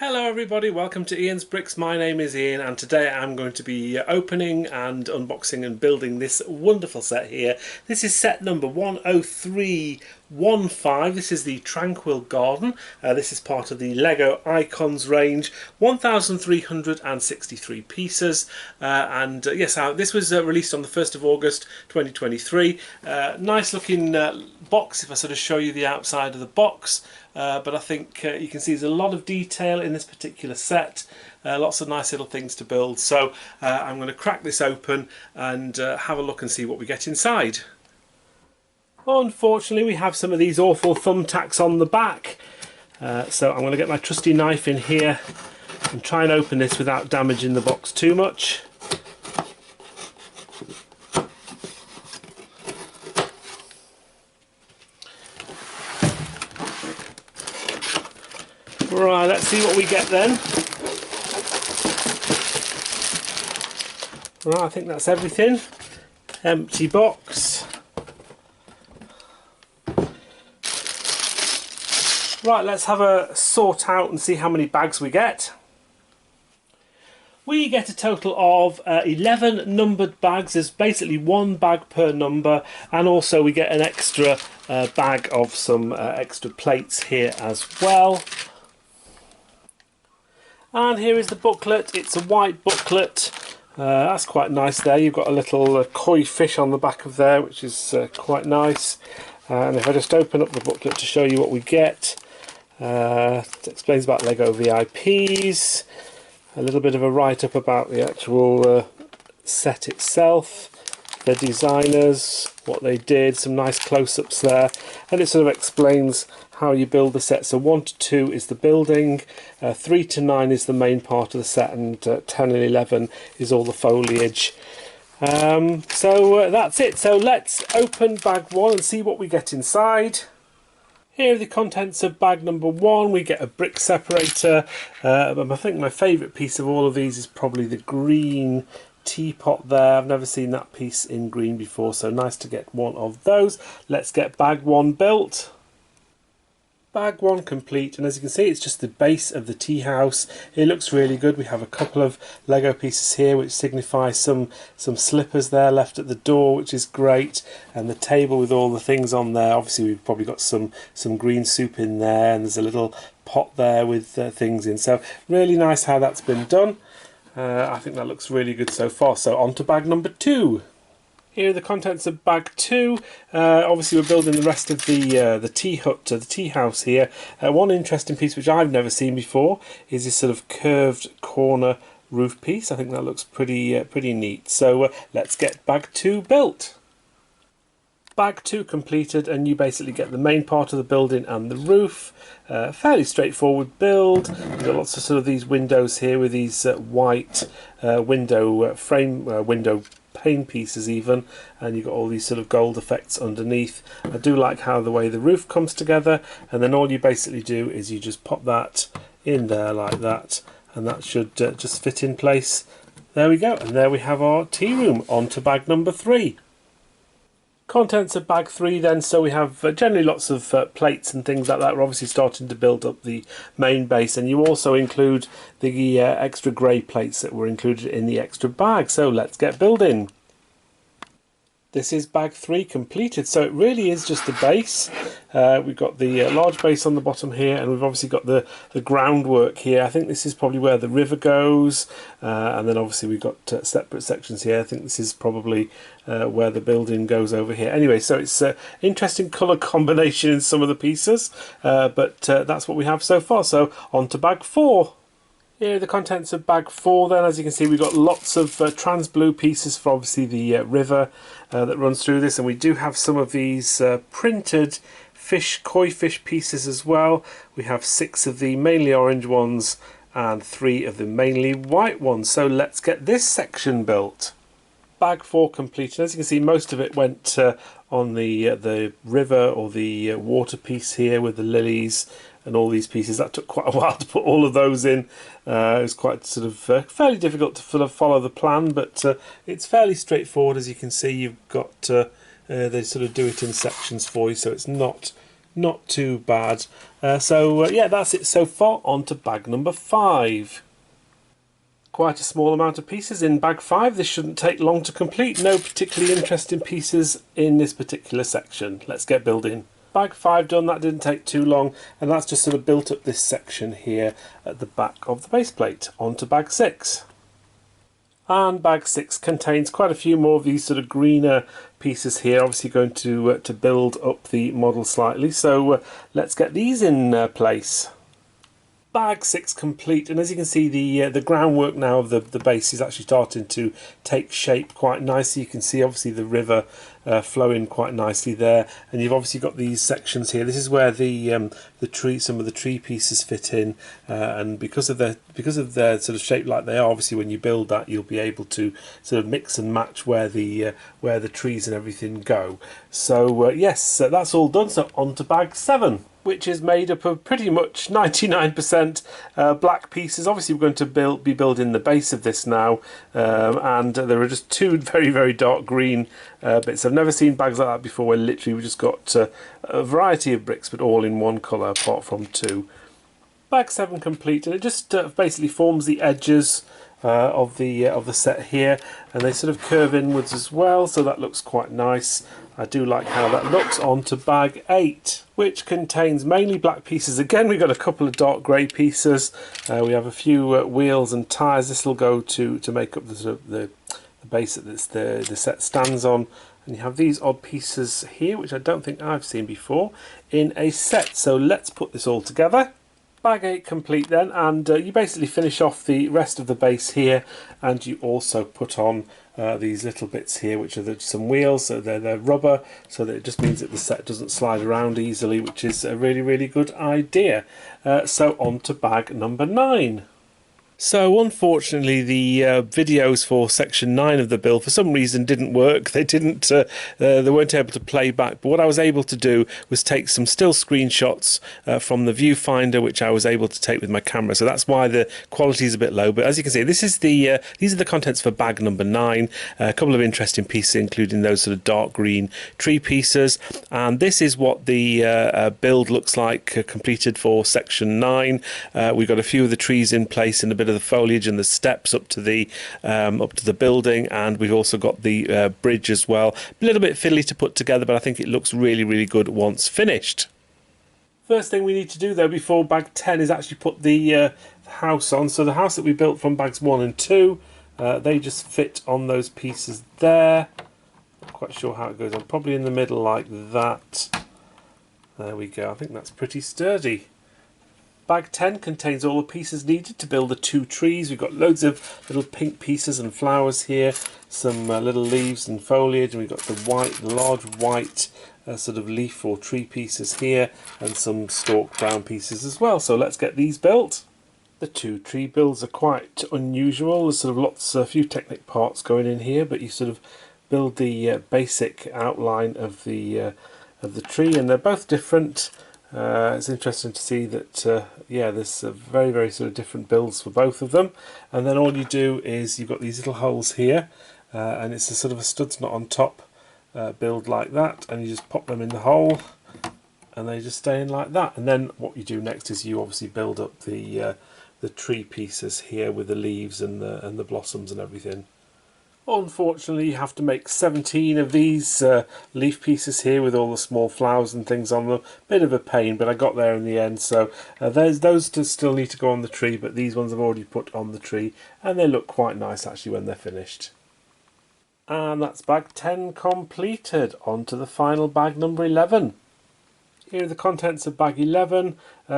Hello everybody, welcome to Ian's Bricks. My name is Ian and today I'm going to be opening and unboxing and building this wonderful set here. This is set number 10315. This is the Tranquil Garden. This is part of the Lego Icons range. 1,363 pieces yes, this was released on the 1st of August 2023. Nice looking box if I sort of show you the outside of the box. But I think you can see there's a lot of detail in this particular set, lots of nice little things to build. So I'm going to crack this open and have a look and see what we get inside. Unfortunately, we have some of these awful thumbtacks on the back, so I'm going to get my trusty knife in here and try and open this without damaging the box too much. Right, let's see what we get then. Right, I think that's everything. Empty box. Right, let's have a sort out and see how many bags we get. We get a total of 11 numbered bags. There's basically one bag per number, and also we get an extra bag of some extra plates here as well. And here is the booklet. It's a white booklet. That's quite nice there. You've got a little koi fish on the back of there, which is quite nice. And if I just open up the booklet to show you what we get, it explains about Lego VIPs, a little bit of a write-up about the actual set itself, the designers, what they did, some nice close-ups there, and it sort of explains how you build the set. So 1 to 2 is the building, 3 to 9 is the main part of the set, and 10 and 11 is all the foliage. So that's it. So let's open bag 1 and see what we get inside. Here are the contents of bag number 1. We get a brick separator. I think my favourite piece of all of these is probably the green teapot there. I've never seen that piece in green before, so nice to get one of those. Let's get bag 1 built. Bag 1 complete, and as you can see, it's just the base of the tea house. It looks really good. We have a couple of Lego pieces here which signify some slippers there left at the door, which is great, and the table with all the things on there. Obviously we've probably got some green soup in there, and there's a little pot there with things in, so really nice how that's been done. I think that looks really good so far. So on to bag number 2. Here are the contents of bag 2. Obviously we're building the rest of the tea hut, the tea house here. One interesting piece which I've never seen before is this sort of curved corner roof piece. I think that looks pretty neat. So let's get bag 2 built. Bag 2 completed, and you basically get the main part of the building and the roof. Fairly straightforward build. You've got lots of sort of these windows here with these white window frame, window pane pieces even, and you've got all these sort of gold effects underneath. I do like how the way the roof comes together, and then all you basically do is you just pop that in there like that, and that should just fit in place. There we go, and there we have our tea room. On to bag number 3. Contents of bag 3 then, so we have generally lots of plates and things like that. We're obviously starting to build up the main base, and you also include the extra grey plates that were included in the extra bag. So let's get building. This is bag 3 completed, so it really is just the base. We've got the large base on the bottom here, and we've obviously got the groundwork here. I think this is probably where the river goes, and then obviously we've got separate sections here. I think this is probably where the building goes over here. Anyway, so it's an interesting colour combination in some of the pieces, but that's what we have so far. So on to bag 4. Here are the contents of bag 4 then. As you can see, we've got lots of trans blue pieces for obviously the river that runs through this, and we do have some of these printed koi fish pieces as well. We have 6 of the mainly orange ones and 3 of the mainly white ones. So let's get this section built. Bag 4 completed. As you can see, most of it went on the river or the water piece here with the lilies and all these pieces. That took quite a while to put all of those in. It was quite sort of fairly difficult to follow the plan, but it's fairly straightforward. As you can see, you've got they sort of do it in sections for you, so it's not not too bad. Yeah, that's it so far. On to bag number 5. Quite a small amount of pieces in bag 5. This shouldn't take long to complete. No particularly interesting pieces in this particular section. Let's get building. Bag 5 done, that didn't take too long, and that's just sort of built up this section here at the back of the base plate. On to bag 6. And bag 6 contains quite a few more of these sort of greener pieces here, obviously going to build up the model slightly. So let's get these in place. Bag 6 complete, and as you can see, the groundwork now of the base is actually starting to take shape quite nicely. You can see obviously the river flowing quite nicely there, and you've obviously got these sections here. This is where the tree, some of the tree pieces fit in, and because of their sort of shape like they are, obviously when you build that, you'll be able to sort of mix and match where the trees and everything go. So yes, that's all done. So on to bag 7, which is made up of pretty much 99% black pieces. Obviously we're going to be building the base of this now, and there are just 2 very, very dark green bits. I've never seen bags like that before, where literally we've just got a variety of bricks but all in one colour apart from 2. Bag 7 complete, and it just basically forms the edges of the set here, and they sort of curve inwards as well, so that looks quite nice. I do like how that looks. On to bag 8, which contains mainly black pieces. Again, we've got a couple of dark grey pieces. We have a few wheels and tyres. This will go to make up the base that the set stands on. And you have these odd pieces here, which I don't think I've seen before in a set. So let's put this all together. Bag 8 complete then, and you basically finish off the rest of the base here, and you also put on these little bits here, which are some wheels. So they're rubber, so that it just means that the set doesn't slide around easily, which is a really, really good idea. So on to bag number 9. So unfortunately the videos for section 9 of the build for some reason didn't work. They weren't able to play back, but what I was able to do was take some still screenshots from the viewfinder, which I was able to take with my camera, so that's why the quality is a bit low. But as you can see, this is these are the contents for bag number 9. A couple of interesting pieces, including those sort of dark green tree pieces, and this is what the build looks like completed for section 9. We've got a few of the trees in place and a bit of the foliage and the steps up to the building, and we've also got the bridge as well. A little bit fiddly to put together, but I think it looks really, really good once finished. First thing we need to do though before bag 10 is actually put the house on. So the house that we built from bags 1 and 2, they just fit on those pieces there. Not quite sure how it goes on, probably in the middle like that. There we go. I think that's pretty sturdy. Bag 10 contains all the pieces needed to build the 2 trees. We've got loads of little pink pieces and flowers here, some little leaves and foliage, and we've got the large white sort of leaf or tree pieces here, and some stalk brown pieces as well. So let's get these built. The 2 tree builds are quite unusual. There's sort of a few technic parts going in here, but you sort of build the basic outline of the tree, and they're both different. It's interesting to see that there's very, very sort of different builds for both of them, and then all you do is you've got these little holes here, and it's a sort of a studs knot on top build like that, and you just pop them in the hole and they just stay in like that. And then what you do next is you obviously build up the tree pieces here with the leaves and the blossoms and everything. Unfortunately, you have to make 17 of these leaf pieces here with all the small flowers and things on them. Bit of a pain, but I got there in the end. So those still need to go on the tree, but these ones I've already put on the tree, and they look quite nice actually when they're finished. And that's bag 10 completed. On to the final bag number 11. Here are the contents of bag 11.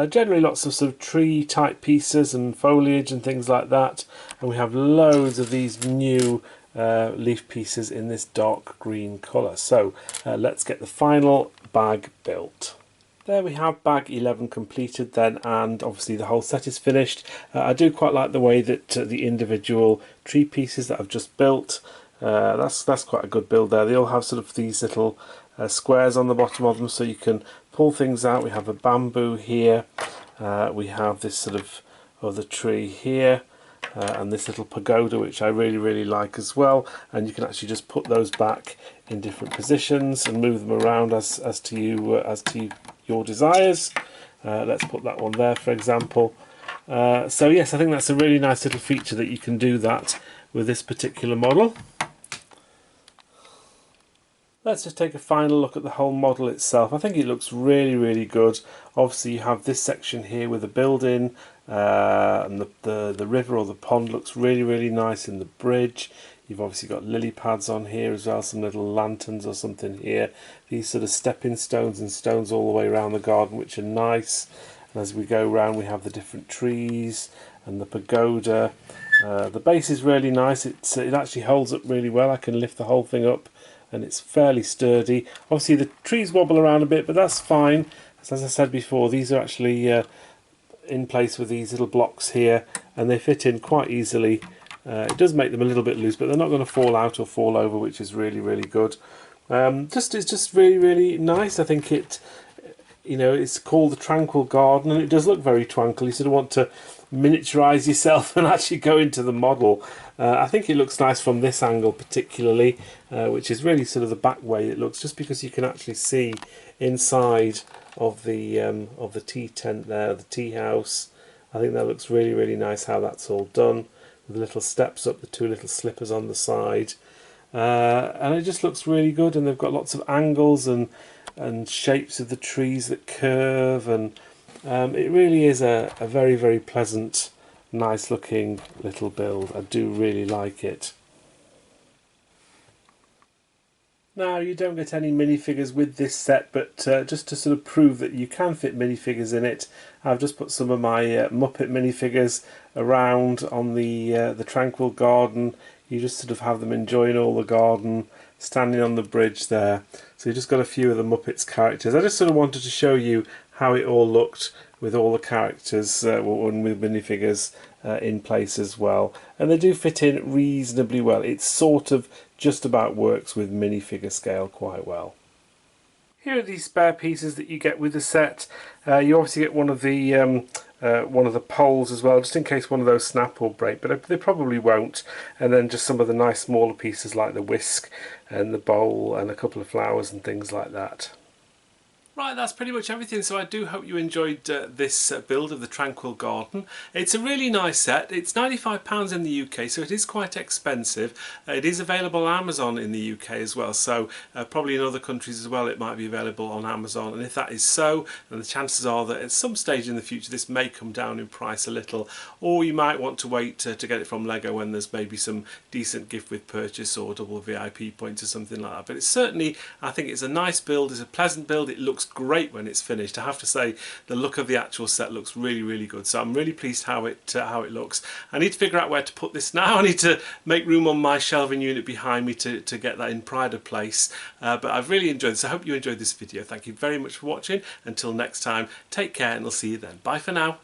Generally lots of sort of tree type pieces and foliage and things like that, and we have loads of these new leaf pieces in this dark green colour. So let's get the final bag built. There we have bag 11 completed then, and obviously the whole set is finished. I do quite like the way that the individual tree pieces that I've just built, that's quite a good build there. They all have sort of these little squares on the bottom of them, so you can pull things out. We have a bamboo here, we have this sort of other tree here, and this little pagoda, which I really, really like as well, and you can actually just put those back in different positions and move them around as to your your desires. Let's put that one there, for example. So yes, I think that's a really nice little feature that you can do that with this particular model. Let's just take a final look at the whole model itself. I think it looks really, really good. Obviously you have this section here with the building, and the river or the pond looks really, really nice in the bridge. You've obviously got lily pads on here as well, some little lanterns or something here. These sort of stepping stones and stones all the way around the garden, which are nice. And as we go around, we have the different trees and the pagoda. The base is really nice. It actually holds up really well. I can lift the whole thing up and it's fairly sturdy. Obviously the trees wobble around a bit, but that's fine. As I said before, these are actually in place with these little blocks here, and they fit in quite easily. It does make them a little bit loose, but they're not going to fall out or fall over, which is really, really good. It's just really, really nice. I think it's called the Tranquil Garden, and it does look very tranquil. You sort of want to miniaturize yourself and actually go into the model. I think it looks nice from this angle particularly, which is really sort of the back way it looks, just because you can actually see inside of the tea tent there, the tea house. I think that looks really, really nice how that's all done, with the little steps up, the two little slippers on the side, and it just looks really good. And they've got lots of angles and shapes of the trees that curve, and it really is a very, very pleasant, nice looking little build. I do really like it. Now, you don't get any minifigures with this set, but just to sort of prove that you can fit minifigures in it, I've just put some of my Muppet minifigures around on the Tranquil Garden. You just sort of have them enjoying all the garden, standing on the bridge there. So you just got a few of the Muppets characters. I just sort of wanted to show you how it all looked with all the characters and with minifigures in place as well. And they do fit in reasonably well. It sort of just about works with minifigure scale quite well. Here are these spare pieces that you get with the set. You obviously get one of the poles as well, just in case one of those snap or break, but they probably won't. And then just some of the nice smaller pieces like the whisk and the bowl and a couple of flowers and things like that. Right, that's pretty much everything. So I do hope you enjoyed this build of the Tranquil Garden. It's a really nice set. It's £95 in the UK, so it is quite expensive. It is available on Amazon in the UK as well, so probably in other countries as well it might be available on Amazon. And if that is so, then the chances are that at some stage in the future this may come down in price a little, or you might want to wait to get it from Lego when there's maybe some decent gift with purchase or double VIP points or something like that. But it's certainly, I think it's a nice build, it's a pleasant build, it looks great when it's finished. I have to say the look of the actual set looks really, really good, so I'm really pleased how it looks. I need to figure out where to put this now. I need to make room on my shelving unit behind me to get that in pride of place, but I've really enjoyed this. I hope you enjoyed this video. Thank you very much for watching. Until next time, take care and I'll see you then. Bye for now.